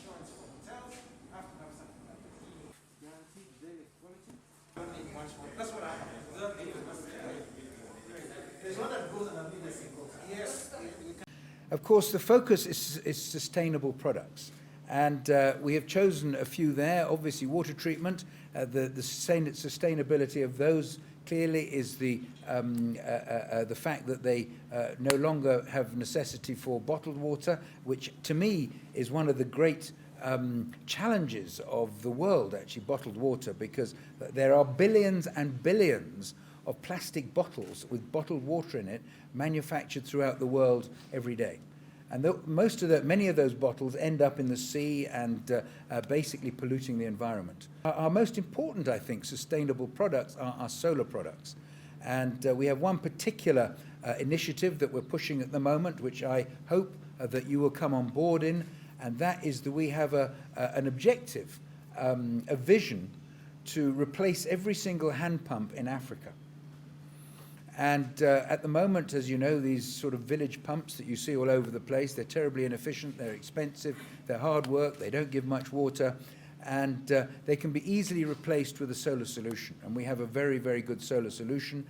insurance for hotels, you have to have something like that. Guaranteed daily quality. Don't need much more. That's what I have. There's one that goes underneath the single. Yes. Of course, the focus is sustainable products. And we have chosen a few there. Obviously, water treatment, the sustainability of those clearly is the fact that they no longer have necessity for bottled water, which to me is one of the great challenges of the world, actually, bottled water, because there are billions and billions of plastic bottles with bottled water in it manufactured throughout the world every day. And many of those bottles end up in the sea and basically polluting the environment. Our most important, I think, sustainable products are our solar products. And we have one particular initiative that we're pushing at the moment, which I hope that you will come on board in, and that is that we have an objective, a vision to replace every single hand pump in Africa. And at the moment, as you know, these sort of village pumps that you see all over the place, they're terribly inefficient, they're expensive, they're hard work, they don't give much water, and they can be easily replaced with a solar solution. And we have a very, very good solar solution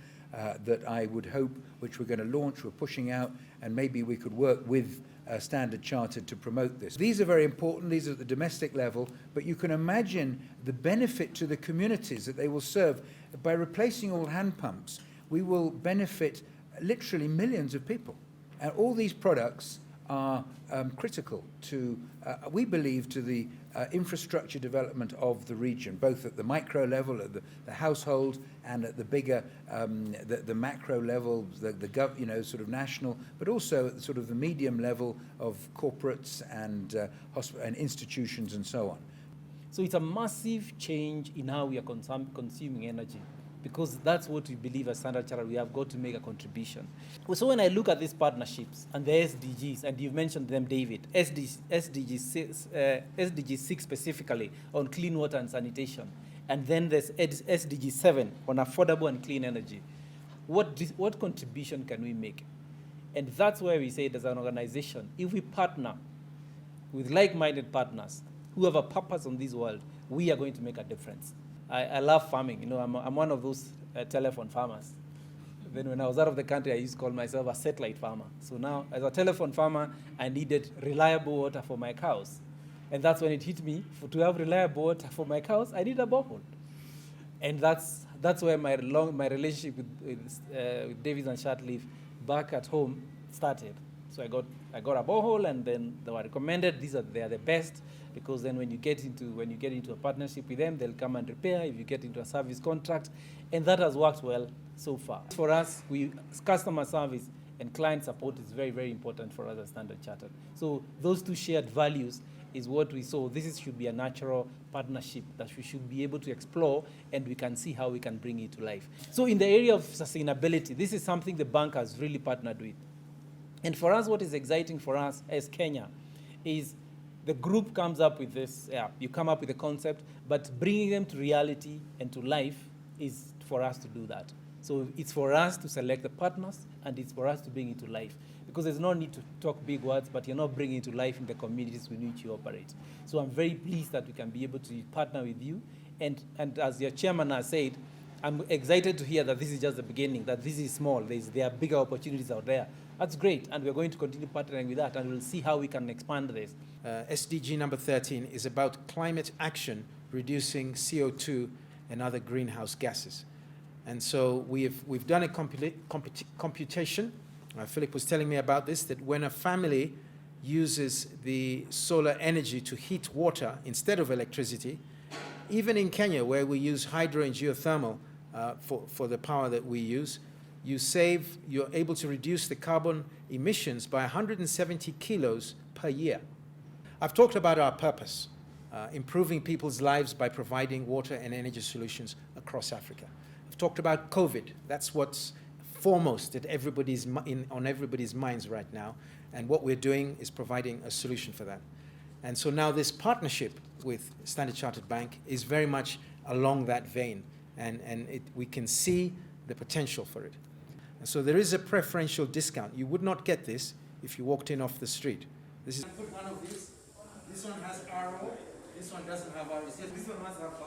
that I would hope, which we're going to launch, we're pushing out, and maybe we could work with Standard Chartered to promote this. These are very important, these are at the domestic level, but you can imagine the benefit to the communities that they will serve. By replacing all hand pumps, we will benefit literally millions of people. And all these products are critical to, we believe, to the infrastructure development of the region, both at the micro level, at the household, and at the bigger, the macro level, sort of national, but also at sort of the medium level of corporates and institutions and so on. So it's a massive change in how we are consuming energy, because that's what we believe as Standard Chartered, we have got to make a contribution. So when I look at these partnerships and the SDGs, and you've mentioned them, David, SDG 6 specifically on clean water and sanitation, and then there's SDG 7 on affordable and clean energy. What contribution can we make? And that's where we say, as an organization, if we partner with like-minded partners who have a purpose on this world, we are going to make a difference. I love farming. You know, I'm one of those telephone farmers. Then when I was out of the country, I used to call myself a satellite farmer. So now, as a telephone farmer, I needed reliable water for my cows. And that's when it hit me, to have reliable water for my cows, I need a borehole. And that's where my relationship with David and Shirtliff back at home started. So I got a borehole, and then they were recommended. They are the best, because then when you get into a partnership with them, they'll come and repair if you get into a service contract, and that has worked well so far. For us, customer service and client support is very, very important for us as Standard Chartered. So those two shared values is what we saw. This should be a natural partnership that we should be able to explore, and we can see how we can bring it to life. So in the area of sustainability, this is something the bank has really partnered with. And for us, what is exciting for us as Kenya is the group comes up with this, you come up with a concept, but bringing them to reality and to life is for us to do that. So it's for us to select the partners, and it's for us to bring it to life. Because there's no need to talk big words, but you're not bringing it to life in the communities in which you operate. So I'm very pleased that we can be able to partner with you. And as your chairman has said, I'm excited to hear that this is just the beginning, that this is small. There are bigger opportunities out there. That's great, and we're going to continue partnering with that, and we'll see how we can expand this. SDG number 13 is about climate action, reducing CO2 and other greenhouse gases. And so we've done a computation. Philip was telling me about this, that when a family uses the solar energy to heat water instead of electricity, even in Kenya, where we use hydro and geothermal for the power that we use, you're able to reduce the carbon emissions by 170 kilos per year. I've talked about our purpose, improving people's lives by providing water and energy solutions across Africa. I've talked about COVID. That's what's foremost at on everybody's minds right now. And what we're doing is providing a solution for that. And so now this partnership with Standard Chartered Bank is very much along that vein. And we can see the potential for it. And so there is a preferential discount. You would not get this if you walked in off the street. This is put one of these. This This one has arrow. This one doesn't have arrow. This one must have